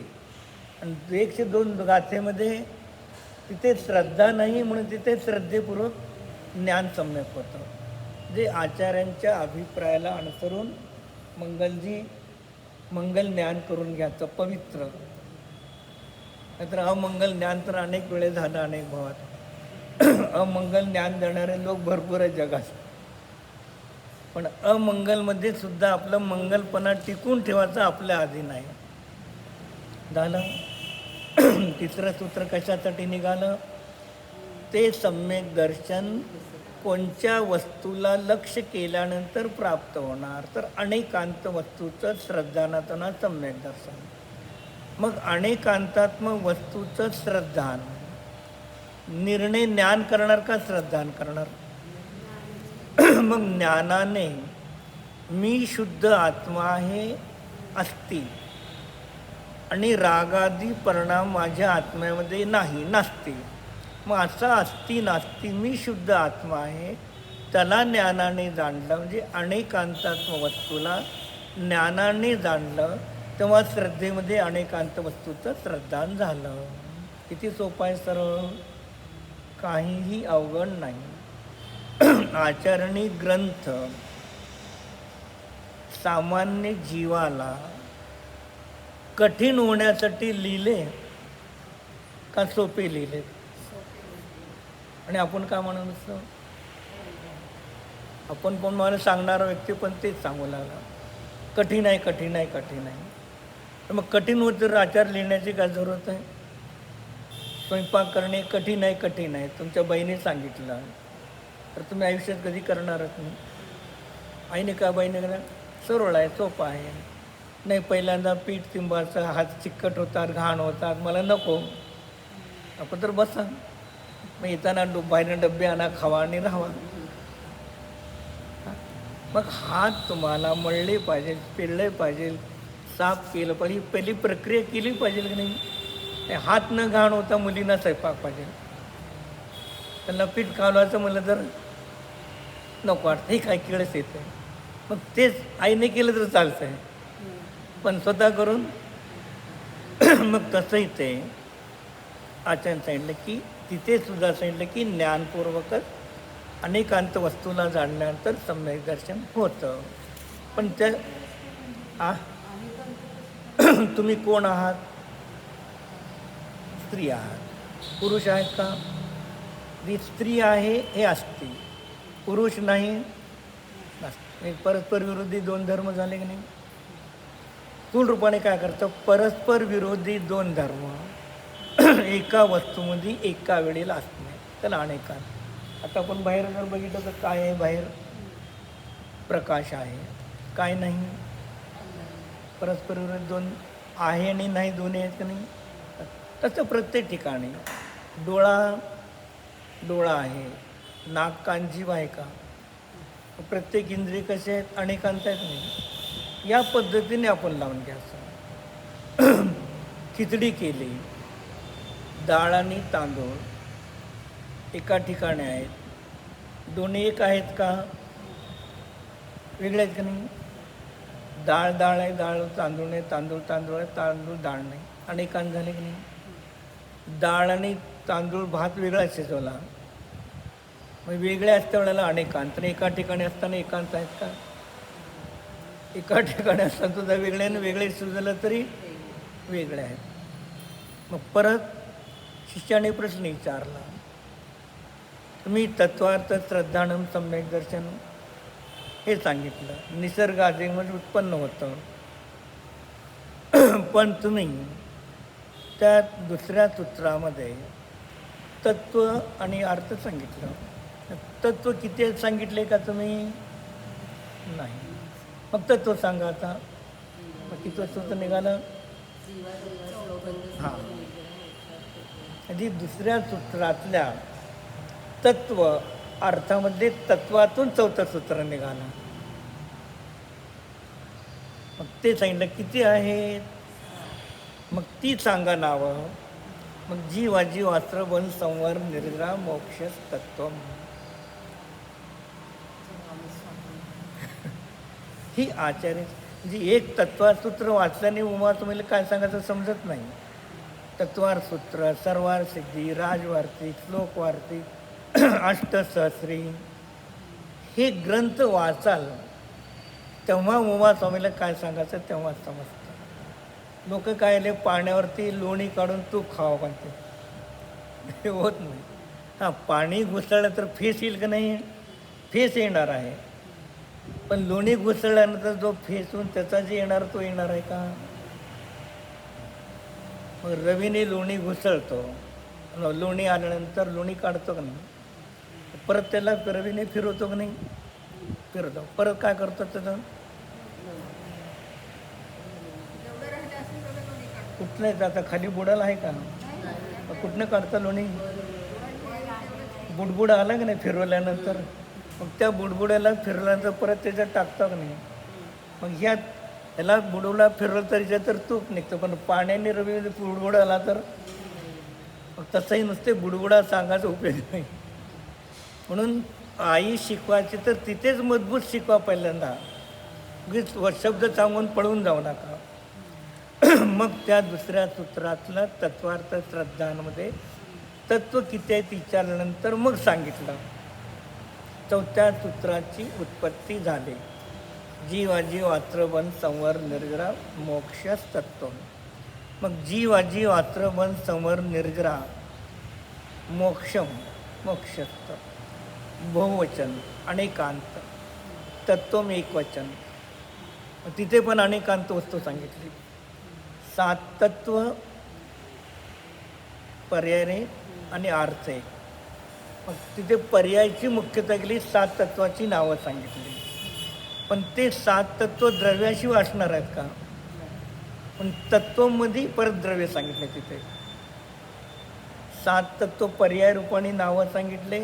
आणि 102 गाथेमध्ये तिथे श्रद्धा नाही म्हणून तिथे श्रद्धेपूर्वक ज्ञान सम्यक होतं. जे आचार्यांच्या अभिप्रायाला अनुसरून मंगल ज्ञान करून घ्यायचं पवित्र. नाहीतर अमंगल ज्ञान तर अनेक वेळे झालं अनेक भावात. अमंगल ज्ञान देणारे लोक भरपूर आहेत जगात, पण अमंगलमध्ये सुद्धा आपलं मंगलपणा टिकून ठेवायचं आपल्या अधीन आहे. झालं. तिसरं सूत्र कशासाठी निघालं? ते सम्यक दर्शन कोणत्या वस्तूला लक्ष केल्यानंतर प्राप्त होणार? तर अनेकांत वस्तूचं श्रद्धानातना सम्यक दर्शन. मग अनेकांतात्मक वस्तूचं श्रद्धान निर्णय ज्ञान करणार का श्रद्धान करणार? मग ज्ञानाने मी शुद्ध आत्मा आहे असती आणि रागादी परिणाम माझ्या आत्म्यामध्ये नाही नसते. मग असा असती नास्ती मी शुद्ध आत्मा आहे त्याला ज्ञानाने जाणलं, म्हणजे अनेकांतात्म वस्तूला ज्ञानाने जाणलं, तेव्हा श्रद्धेमध्ये अनेकांत वस्तूचं श्रद्धान झालं. किती सोपं आहे, सरळ, काहीही अवघड नाही. आचरणी ग्रंथ सामान्य जीवाला कठीण होण्यासाठी लिहिले का सोपे लिहिले? आणि आपण काय म्हणत असतो? आपण पण मला सांगणारा व्यक्ती पण तेच सांगू लागला, कठीण आहे कठीण आहे कठीण आहे. तर मग कठीण होत तर आचार लिहिण्याची काय जरूरत आहे? स्वयंपाक करणे कठीण आहे कठीण आहे तुमच्या बहिणी सांगितलं तर तुम्ही आयुष्यात कधी करणारच नाही. आईने का बहिणी करा सरळ आहे सोपं आहे. नाही पहिल्यांदा पीठ तिंबाचं, हात चिकट होतात घाण होतात, मला नको. आपण तर बसा, मग येताना बाहेरनं डब्बे आणा, खावा आणि राहावा. मग हात तुम्हाला मळले पाहिजे, पिळले पाहिजे, साफ केलं पाहिजे, पहिली प्रक्रिया केली पाहिजे की नाही? हात न घाण होता मुलींना स्वयंपाक पाहिजे. त्यांना पीठ कालवायचं म्हणलं तर नको वाटतं, हे काय किळस येतं. मग तेच आईने केलं तर चालतं आहे, पण स्वतः करून मग तसंही ते आचार्य सांगितलं की तिथे सुद्धा सांगितलं की ज्ञानपूर्वकच अनेकांत वस्तूला जाणल्यानंतर सम्यक दर्शन होतं. पण त्या तुम्ही कोण आहात? स्त्री आहात. पुरुष आहेत का? जी स्त्री आहे हे असते, पुरुष नाही नसते. परस्पर विरोधी दोन धर्म झाले की नाही? स्थूल रूपाने काय करतं? परस्पर विरोधी दोन धर्म एका वस्तूमध्ये एका वेळेला असणे, त्याला अनेकांत. आता आपण बाहेर जर बघितलं तर काय आहे? बाहेर प्रकाश आहे, काय नाही? परस्पर विरोधी दोन आहे आणि नाही दोन्ही आहेत का नाही? तसं प्रत्येक ठिकाणी डोळा आहे, नाक कान जीव आहे का? प्रत्येक इंद्रिय कसे आहेत? अनेकांत आहेत नाही. या पद्धतीने आपण लावून घ्यायचं. खिचडी केली, डाळ आणि तांदूळ एका ठिकाणी आहेत, दोन्ही एक आहेत का? वेगळे आहेत का नाही? डाळ आहे, डाळ तांदूळ नाही, तांदूळ आहे, तांदूळ डाळ नाही. अनेकांत झाले की नाही? डाळ आणि तांदूळ भात वेगळा शिजवला, मग वेगळ्या असत्या वेळेला अनेकांत, एका ठिकाणी असताना एकांत आहेत का? एका ठिकाणी असताना सुद्धा वेगळ्याने वेगळे शिजवलं तरी वेगळे आहेत. मग परत शिष्याने प्रश्न विचारला, तुम्ही तत्वार्थ श्रद्धानम सम्यक दर्शन हे सांगितलं, निसर्ग आदीमध्ये उत्पन्न होतं, पण तुम्ही त्या दुसऱ्या सूत्रामध्ये तत्व आणि अर्थ सांगितलं. तत्व किती सांगितले का तुम्ही? नाही. मग तत्व सांगा आता. मग किती सूत्र निघालं? हां, म्हणजे दुसऱ्या सूत्रातल्या तत्व अर्थामध्ये तत्वातून चौथं सूत्र निघालं. मग ते सांगितलं किती आहेत? मग ती सांगा नावं. मग जीव अस्त्र वन संवर निर्ग्रा मोक्ष तत्व. ही आचार्य म्हणजे एक तत्वसूत्र वाचल्याने उमा तुम्हाला काय सांगायचं समजत नाही. तत्वार सूत्र, सर्वार सिद्धी, राजवार्तिक, श्लोकवार्तिक, अष्टसहस्री हे ग्रंथ वाचाल तेव्हा उमा स्वामीला काय सांगायचं तेव्हा समजतं. लोक काय आले पाण्यावरती लोणी काढून तूप खावं म्हणते, हे होत नाही. हां, पाणी घुसळलं तर फेस येईल का नाही? फेस येणार आहे, पण लोणी घुसळल्यानंतर जो फेस होऊन त्याचा जे येणार तो येणार आहे का? मग रवीने लोणी घुसळतो, लोणी आल्यानंतर लोणी काढतो का नाही, परत त्याला रवीने फिरवतो का नाही? फिरवतो. परत काय करतो त्याचं? कुठनं येतं आता? खाली बुडाला आहे का? मग कुठनं काढतं लोणी? बुडबुड आला का नाही फिरवल्यानंतर? मग त्या बुडबुड्याला फिरवल्यानंतर परत त्याच्यात टाकतं का नाही? मग ह्याला बुडवला फिरवलं तर याच्यात तर तूप निघतं, पण पाण्याने रवी बुडबुड आला तर मग तसंही नुसते बुडबुडा सांगायचा उपयोग नाही. म्हणून आई शिकवायची तर तिथेच मजबूत शिकवा पहिल्यांदा, उगीच शब्द सांगून पळून जाऊ नका. मग त्या दुसऱ्या सूत्रातलं तत्वार्थ श्रद्धांमध्ये तत्व किती आहेत विचारल्यानंतर मग सांगितलं. चौथ्या सूत्राची उत्पत्ती झाली. जीवाजीव आत्रबन संवर निर्जरा मोक्षस तत्व. मग जीवाजीव आत्रबन संवर निर्जरा मोक्षम मोक्षस्त बहुवचन अनेकांत तत्वम एकवचन. तिथे पण अनेकांत वस्तू सांगितली. 7 तत्व पर्यायने आणि अर्थ आहे. मग तिथे पर्यायाची मुख्यता केली, 7 तत्वाची नावं सांगितली. पण ते 7 तत्व द्रव्याशी असणार आहेत का? पण तत्वामध्ये परत द्रव्य सांगितले. तिथे 7 तत्व पर्याय रूपाने नावं सांगितले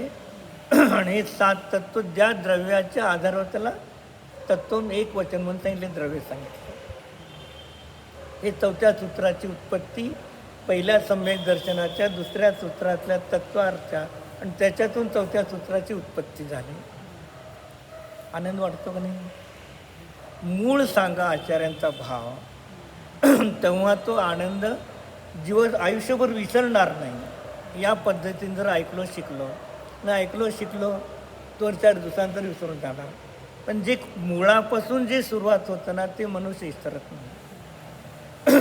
आणि हे 7 तत्व ज्या द्रव्याच्या आधारावर त्याला तत्व एक वचन म्हणून सांगितले, द्रव्य सांगितले. हे चौथ्या सूत्राची उत्पत्ती पहिल्या सम्यक दर्शनाच्या दुसऱ्या सूत्रातल्या तत्वार्थाच्या आणि त्याच्यातून चौथ्या सूत्राची उत्पत्ती झाली. आनंद वाटतो का नाही? मूळ सांगा आचार्यांचा भाव, तेव्हा तो आनंद आयुष्यभर विसरणार नाही. या पद्धतीने जर ऐकलो शिकलो 2-4 दिवसांतर विसरून जाणार. पण जे मुळापासून जे सुरुवात होतं ना ते मनुष्य विसरत नाही.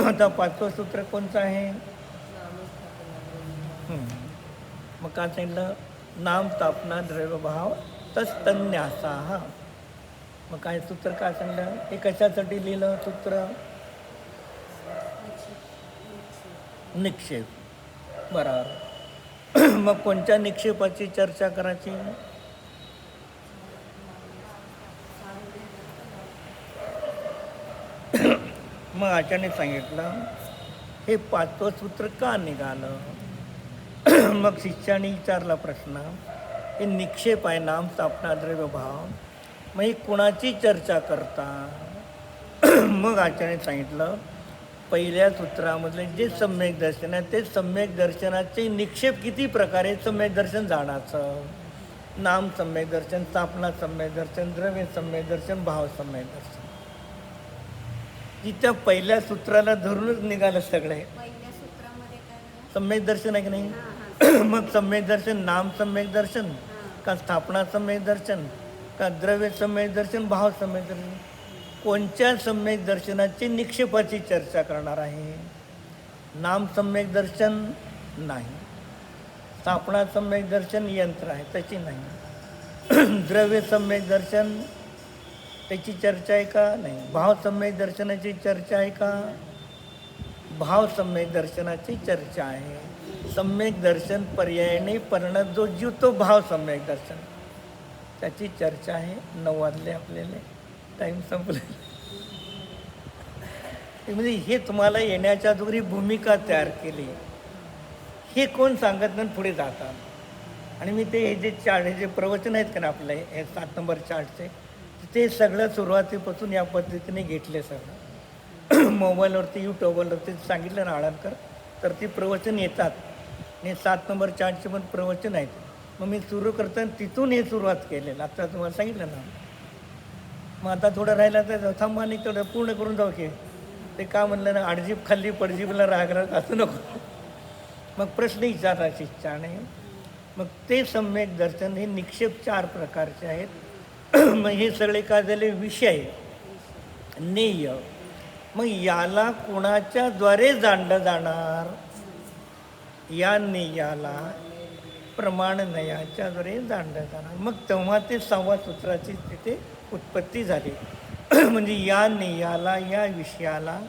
आता 5वं सूत्र कोणतं आहे? मग काय सांगितलं? नाम स्थापना द्रव्यभाव तस्तन्यासा. मग काय सूत्र काय सांगितलं? हे कशासाठी लिहिलं सूत्र? निक्षेप. बरोबर. मग कोणत्या निक्षेपाची चर्चा करायची? मग आचार्याने सांगितलं हे 5वं सूत्र का निघालं? मग शिष्याने विचारला प्रश्न, हे निक्षेप आहे, नाम स्थापना द्रव्यभाव, मग ही कुणाची चर्चा करता? मग आचार्याने सांगितलं पहिल्या सूत्रामधले जे सम्यक दर्शन आहे ते सम्यक दर्शनाचे निक्षेप किती प्रकारे सम्यक दर्शन जाण्याचं. नाम सम्यक दर्शन, स्थापना सम्यक दर्शन, द्रव्य सम्यक दर्शन, भाव सम्यक दर्शन. त्या पहिल्या सूत्राला धरूनच निघालं सगळे. सम्यक दर्शन आहे की नाही? मग सम्यक दर्शन नाम सम्यक दर्शन का स्थापना सम्यक दर्शन का द्रव्य सम्यक दर्शन, भाव सम्यक दर्शन? कोणत्या सम्यक दर्शनाची निक्षेपाची चर्चा करणार आहे? नाम सम्यक दर्शन नाही, स्थापना सम्यक दर्शन यंत्र आहे त्याची नाही, द्रव्य सम्यक दर्शन त्याची चर्चा आहे का? नाही. भाव सम्यक दर्शनाची चर्चा आहे का? भाव सम्यक दर्शनाची चर्चा आहे. सम्यक दर्शन पर्यायाने परिणत जो जीव तो भाव सम्यक दर्शन, त्याची चर्चा आहे. 9 वाजले आपल्याला, टाईम संपले. म्हणजे हे तुम्हाला येण्याच्या अगोदर भूमिका तयार केली. हे कोण सांगत नाही पुढे जातात. आणि मी ते हे जे चार्ट, हे जे प्रवचन आहेत का ना आपले हे 7 नंबर चार्टचे, ते सगळं सुरुवातीपासून या पद्धतीने घेतले. सगळं मोबाईलवरती यूट्यूबवरती सांगितलं ना आळणकर, तर ती प्रवचन येतात आणि 7 नंबर चार्टचे पण प्रवचन आहेत. मग मी सुरू करताना तिथून हे सुरुवात केलेलं. आता तुम्हाला सांगितलं ना. मग आता थोडं राहिलं तर थांबा आणि थोडं पूर्ण करून जाऊ की. ते का म्हणलं ना, अडजीप खाल्ली पडजीपला राग असं नको. मग प्रश्न विचारला शिष्याने. मग ते सम्यक दर्शन हे निक्षेप 4 प्रकारचे आहेत. मग हे सगळे काय झाले? विषय, नेय. मग याला कोणाच्या द्वारे जाणलं जाणार? या नेयाला प्रमाणनयाच्या द्वारे जाणलं जाणार. मग तेव्हा ते 6व्या सूत्राची तिथे उत्पत्ती झाली. म्हणजे या नेयाला, या विषयाला,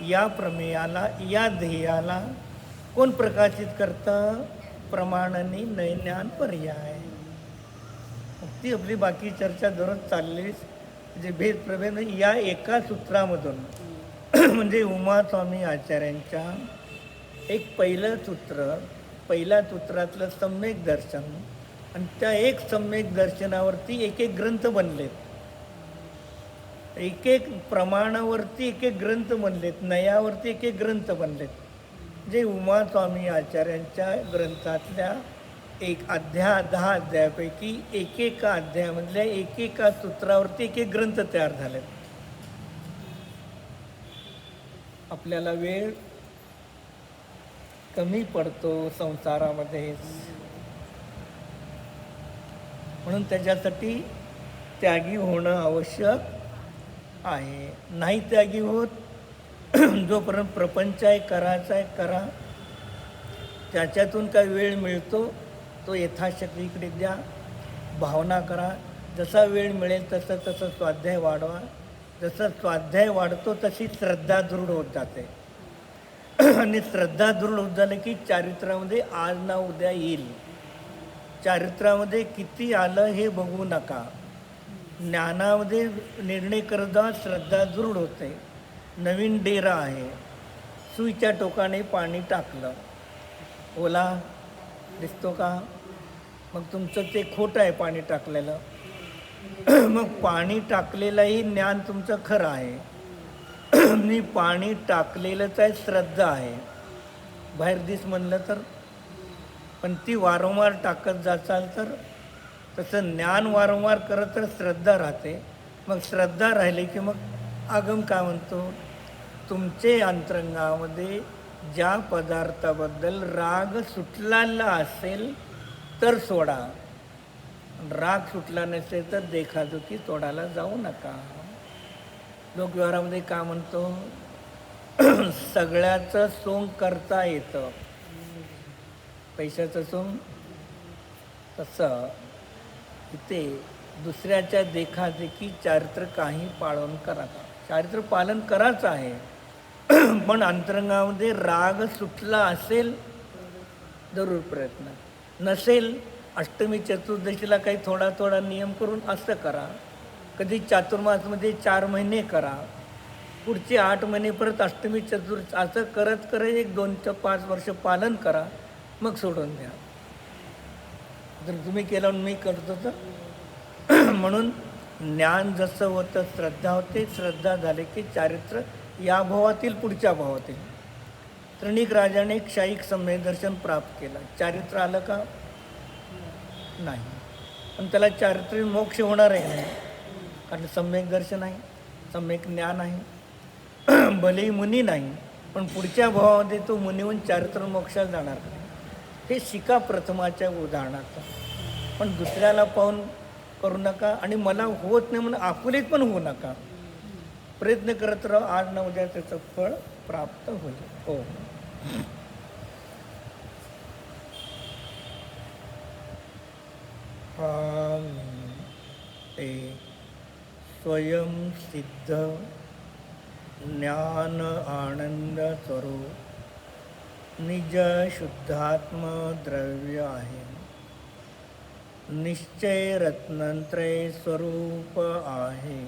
या प्रमेयाला, या ध्येयाला कोण प्रकाशित करतं? प्रमाणाने नयज्ञान पर्याय. ती आपली बाकी चर्चा दररोज चाललीच. जे भेद प्रभेद या एका सूत्रामधून म्हणजे उमास्वामी आचार्यांच्या एक पहिलं सूत्र, पहिल्या सूत्रातलं सम्यक दर्शन, आणि त्या एक सम्यक दर्शनावरती एक एक ग्रंथ बनलेत. एक एक प्रमाणावरती एक एक ग्रंथ बनलेत, नयावरती एक एक ग्रंथ बनलेत. जे उमास्वामी आचार्यांच्या ग्रंथातल्या एक 10 अध्यायापैकी एकेका अध्यायामधल्या एकेका सूत्रावरती एक एक ग्रंथ तयार झालेत. आपल्याला वेळ कमी पडतो संसारामध्ये, म्हणून त्याच्यासाठी त्यागी होणं आवश्यक आहे. नाही त्यागी होत, जोपर्यंत प्रपंच आहे, करायचा आहे करा. त्याच्यातून काय वेळ मिळतो तो यथाशक्तीकडे द्या, भावना करा. जसा वेळ मिळेल तसं तसं स्वाध्याय वाढवा. जसं स्वाध्याय वाढतो तशी श्रद्धा दृढ होत जाते. आणि श्रद्धा दृढ होत झाली की चारित्र्यामध्ये आज ना उद्या येईल. चारित्र्यामध्ये किती आलं हे बघू नका. ज्ञानामध्ये निर्णय करता श्रद्धा दृढ होते. नवीन डेरा आहे, सुईच्या टोकाने पाणी टाकलं, ओला दिसतो का? मग तुमचं ते खोटं आहे पाणी टाकलेलं. मग पाणी टाकलेलंही ज्ञान तुमचं खरं आहे. मी पाणी टाकलेलंच आहे, श्रद्धा आहे. बाहेर दिस म्हणलं तर, पण ती वारंवार टाकत जाचाल तर तसं ज्ञान वारंवार करत तर श्रद्धा राहते. मग श्रद्धा राहिली की मग आगम काय म्हणतो? तुमचे अंतरंगामध्ये ज्या पदार्थाबद्दल राग सुटलेला असेल तर सोडा. राग सुटला नसेल तर देखादुखी तोडायला जाऊ नका. लोकव्यवहारामध्ये काय म्हणतो? सगळ्याचं सोंग करता येतं, पैशाचं सोंग तसं इथे दुसऱ्याच्या देखादेखी चारित्र काही पालन करा. चारित्र पालन करायचं आहे, पण अंतरंगामध्ये राग सुटला असेल जरूर प्रयत्न, नसेल अष्टमी चतुर्दशीला काही थोडा थोडा नियम करून असं करा. कधी चातुर्मासमध्ये 4 महिने करा, पुढचे 8 महिने परत अष्टमी चतुर्दशी, असं करत करत 1, 2, 5 वर्ष पालन करा, मग सोडून द्या. जर तुम्ही केलं मी करतो तर म्हणून ज्ञान जसं होतं श्रद्धा होते. श्रद्धा झाले की चारित्र या भावातील पुढच्या भावातील. त्रिणिक राजाने क्षयिक सम्यक दर्शन प्राप्त केलं. चारित्र आलं का? नाही. पण त्याला चारित्र्य मोक्ष होणार आहे नाही, कारण सम्यक दर्शन आहे, सम्यक ज्ञान आहे. भलेही मुनी नाही, पण पुढच्या भावामध्ये तो मुनीहून चारित्र मोक्षात जाणार. हे शिका प्रथमाच्या उदाहरणाचं. पण दुसऱ्याला पाहून करू नका, आणि मला होत नाही म्हणून आकुलीत पण होऊ नका. प्रयत्न करत राहा, आज ना उद्या त्याचं फळ प्राप्त होईल. हो. ते स्वयंसिद्ध ज्ञान आनंद स्वरूप निज शुद्धात्म द्रव्य आहे. निश्चय रत्नत्रय स्वरूप आहे.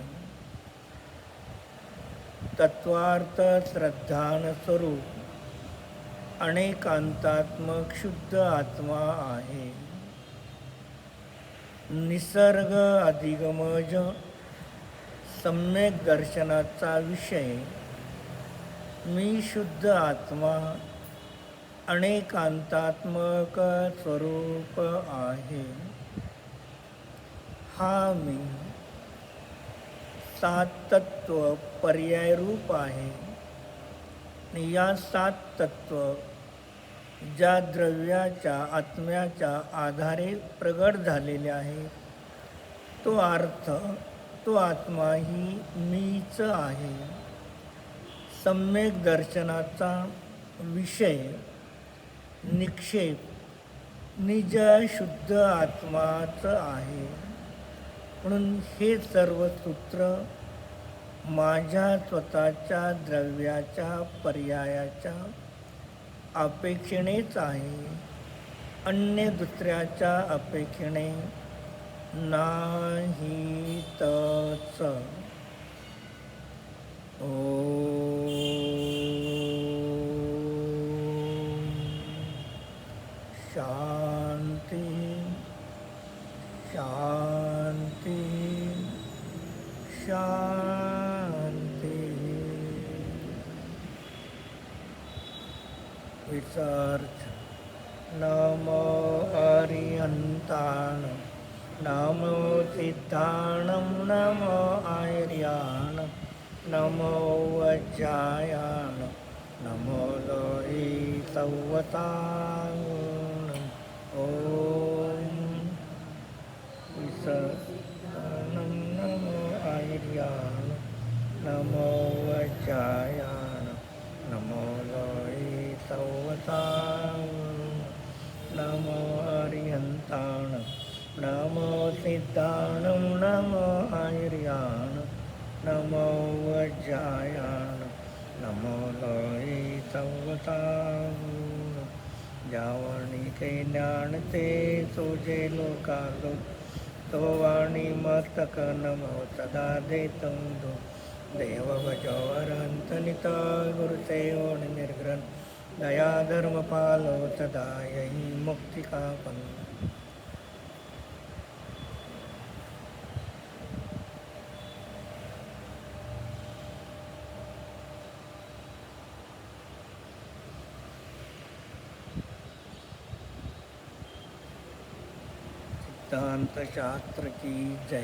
तत्वार्थ श्रद्धान स्वरूप अनेकांतात्मक शुद्ध आत्मा आहे. निसर्ग अधिगमज सम्यक दर्शनाचा विषय मी शुद्ध आत्मा अनेकांतात्मक स्वरूप आहे. हा मी 7 तत्व पर्याय रूप आहे. या 7 तत्व ज्या द्रव्याच्या आत्म्याच्या आधारे प्रगट झालेले आहे तो अर्थ, तो आत्मा ही मीच आहे. सम्यक दर्शनाचा विषय निक्षेप निज शुद्ध आत्माच आहे. म्हणून हे सर्व सूत्र माझ्या स्वतःच्या द्रव्याच्या पर्यायाच्या अपेक्षेनेच आहे, अन्य दुसऱ्याच्या अपेक्षेने नाहीतच. ओम शांती शांती शांती. विसर्ज. नमो अरिहंताण, नमो सिद्धाणं, नमो आर्याण, नमो वज्रायाण, नमो लोहि सवताण. ओम विसर्जनं. नमो आर्याण, नमो वज्रायाण, नमो लोहि सवताण, नमो अरिहंताण, नमो सिद्धाणं, नमो आर्याण, नमो वज्रायाण, नमो लोहि सवताण. ज्यावाणी ते ज्ञान ते तुझे लोकालो, तो वाणी मस्तक नमो सदा देतं दो. देव भजो अरहंत निता गुरुसेवण निर्ग्रहण, दया धर्म पालो सदा यही मुक्ति का पन. सिद्धांत शास्त्र की जय.